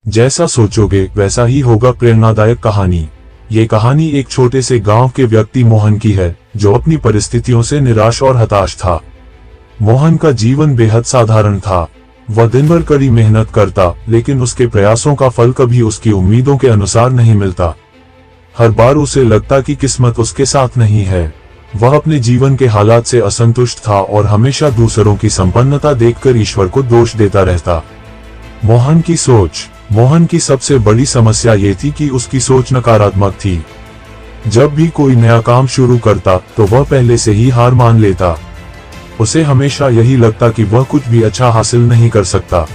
जैसा सोचोगे वैसा ही होगा प्रेरणादायक कहानी। ये कहानी एक छोटे से गांव के व्यक्ति मोहन की है, जो अपनी परिस्थितियों से निराश और हताश था। मोहन का जीवन बेहद साधारण था। वह दिन भर कड़ी मेहनत करता, लेकिन उसके प्रयासों का फल कभी उसकी उम्मीदों के अनुसार नहीं मिलता। हर बार उसे लगता कि किस्मत उसके साथ नहीं है। वह अपने जीवन के हालात से असंतुष्ट था और हमेशा दूसरों की संपन्नता देखकर ईश्वर को दोष देता रहता। मोहन की सोच। मोहन की सबसे बड़ी समस्या ये थी कि उसकी सोच नकारात्मक थी। जब भी कोई नया काम शुरू करता तो वह पहले से ही हार मान लेता। उसे हमेशा यही लगता कि वह कुछ भी अच्छा हासिल नहीं कर सकता।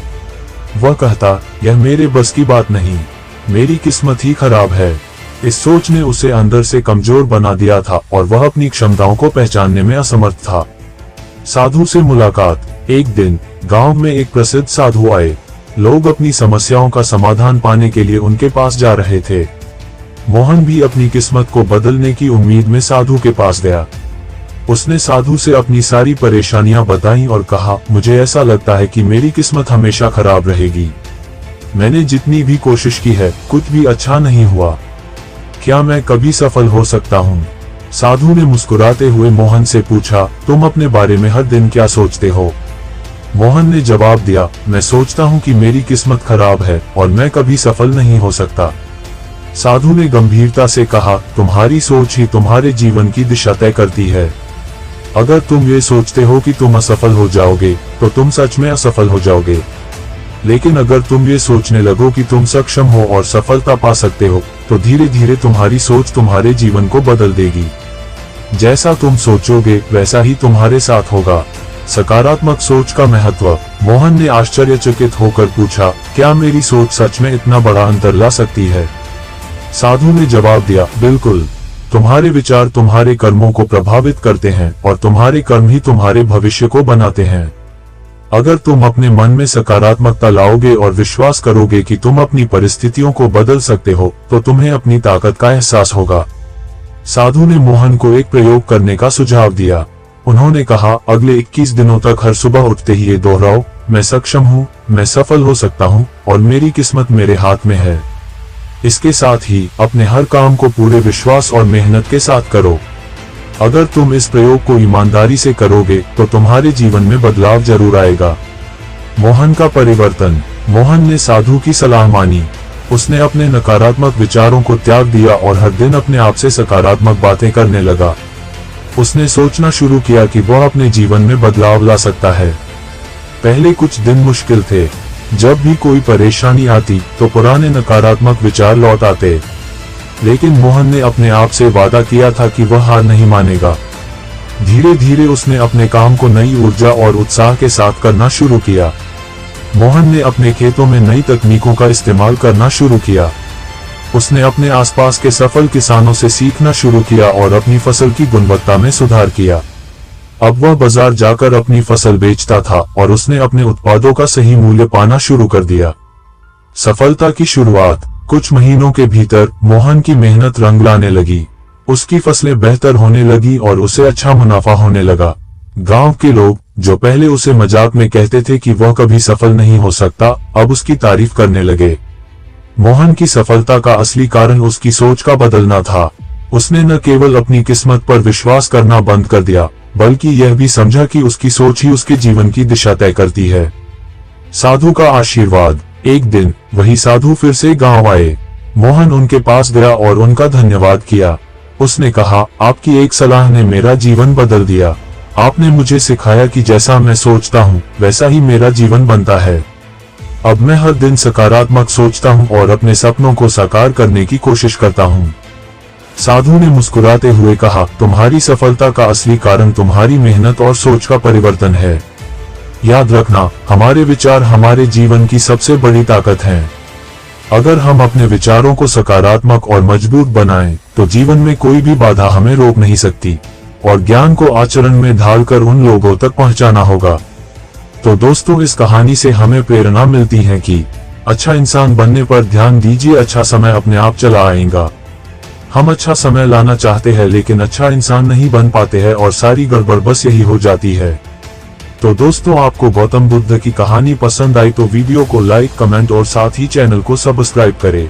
वह कहता, यह मेरे बस की बात नहीं, मेरी किस्मत ही खराब है। इस सोच ने उसे अंदर से कमजोर बना दिया था और वह अपनी क्षमताओं को पहचानने में असमर्थ था। साधु से मुलाकात। एक दिन गांव में एक प्रसिद्ध साधु आए। लोग अपनी समस्याओं का समाधान पाने के लिए उनके पास जा रहे थे। मोहन भी अपनी किस्मत को बदलने की उम्मीद में साधु के पास गया। उसने साधु से अपनी सारी परेशानियां बताईं और कहा, मुझे ऐसा लगता है कि मेरी किस्मत हमेशा खराब रहेगी। मैंने जितनी भी कोशिश की है, कुछ भी अच्छा नहीं हुआ। क्या मैं कभी सफल हो सकता हूँ? साधु ने मुस्कुराते हुए मोहन से पूछा, तुम अपने बारे में हर दिन क्या सोचते हो? मोहन ने जवाब दिया, मैं सोचता हूँ कि मेरी किस्मत खराब है और मैं कभी सफल नहीं हो सकता। साधु ने गंभीरता से कहा, तुम्हारी सोच ही तुम्हारे जीवन की दिशा तय करती है। अगर तुम ये सोचते हो कि तुम असफल हो जाओगे, तो तुम सच में असफल हो जाओगे। लेकिन अगर तुम ये सोचने लगो कि तुम सक्षम हो और सफलता पा सकते हो, तो धीरे धीरे तुम्हारी सोच तुम्हारे जीवन को बदल देगी। जैसा तुम सोचोगे वैसा ही तुम्हारे साथ होगा। सकारात्मक सोच का महत्व। मोहन ने आश्चर्यचकित होकर पूछा, क्या मेरी सोच सच में इतना बड़ा अंतर ला सकती है? साधु ने जवाब दिया, बिल्कुल। तुम्हारे विचार तुम्हारे कर्मों को प्रभावित करते हैं और तुम्हारे कर्म ही तुम्हारे भविष्य को बनाते हैं। अगर तुम अपने मन में सकारात्मकता लाओगे और विश्वास करोगे कि तुम अपनी परिस्थितियों को बदल सकते हो, तो तुम्हें अपनी ताकत का एहसास होगा। साधु ने मोहन को एक प्रयोग करने का सुझाव दिया। उन्होंने कहा, अगले 21 दिनों तक हर सुबह उठते ही ये दोहराओ, मैं सक्षम हूँ, मैं सफल हो सकता हूँ और मेरी किस्मत मेरे हाथ में है। इसके साथ ही अपने हर काम को पूरे विश्वास और मेहनत के साथ करो। अगर तुम इस प्रयोग को ईमानदारी से करोगे तो तुम्हारे जीवन में बदलाव जरूर आएगा। मोहन का परिवर्तन। मोहन ने साधु की सलाह मानी। उसने अपने नकारात्मक विचारों को त्याग दिया और हर दिन अपने आप से सकारात्मक बातें करने लगा। उसने सोचना शुरू किया कि वह अपने जीवन में बदलाव ला सकता है। पहले कुछ दिन मुश्किल थे। जब भी कोई परेशानी आती तो पुराने नकारात्मक विचार लौट आते। लेकिन मोहन ने अपने आप से वादा किया था कि वह हार नहीं मानेगा। धीरे धीरे उसने अपने काम को नई ऊर्जा और उत्साह के साथ करना शुरू किया। मोहन ने अपने खेतों में नई तकनीकों का इस्तेमाल करना शुरू किया। उसने अपने आसपास के सफल किसानों से सीखना शुरू किया और अपनी फसल की गुणवत्ता में सुधार किया। अब वह बाजार जाकर अपनी फसल बेचता था और उसने अपने उत्पादों का सही मूल्य पाना शुरू कर दिया। सफलता की शुरुआत। कुछ महीनों के भीतर मोहन की मेहनत रंग लाने लगी। उसकी फसलें बेहतर होने लगी और उसे अच्छा मुनाफा होने लगा। गांव के लोग, जो पहले उसे मजाक में कहते थे कि वह कभी सफल नहीं हो सकता, अब उसकी तारीफ करने लगे। मोहन की सफलता का असली कारण उसकी सोच का बदलना था। उसने न केवल अपनी किस्मत पर विश्वास करना बंद कर दिया, बल्कि यह भी समझा कि उसकी सोच ही उसके जीवन की दिशा तय करती है। साधु का आशीर्वाद। एक दिन वही साधु फिर से गांव आए। मोहन उनके पास गया और उनका धन्यवाद किया। उसने कहा, आपकी एक सलाह ने मेरा जीवन बदल दिया। आपने मुझे सिखाया कि जैसा मैं सोचता हूँ वैसा ही मेरा जीवन बनता है। अब मैं हर दिन सकारात्मक सोचता हूँ और अपने सपनों को साकार करने की कोशिश करता हूँ। साधु ने मुस्कुराते हुए कहा, तुम्हारी सफलता का असली कारण तुम्हारी मेहनत और सोच का परिवर्तन है। याद रखना, हमारे विचार हमारे जीवन की सबसे बड़ी ताकत हैं। अगर हम अपने विचारों को सकारात्मक और मजबूत बनाएं, तो जीवन में कोई भी बाधा हमें रोक नहीं सकती और ज्ञान को आचरण में ढालकर उन लोगों तक पहुंचाना होगा। तो दोस्तों, इस कहानी से हमें प्रेरणा मिलती है कि अच्छा इंसान बनने पर ध्यान दीजिए, अच्छा समय अपने आप चला आएगा। हम अच्छा समय लाना चाहते हैं लेकिन अच्छा इंसान नहीं बन पाते हैं और सारी गड़बड़ बस यही हो जाती है। तो दोस्तों, आपको गौतम बुद्ध की कहानी पसंद आई तो वीडियो को लाइक, कमेंट और साथ ही चैनल को सब्सक्राइब करें।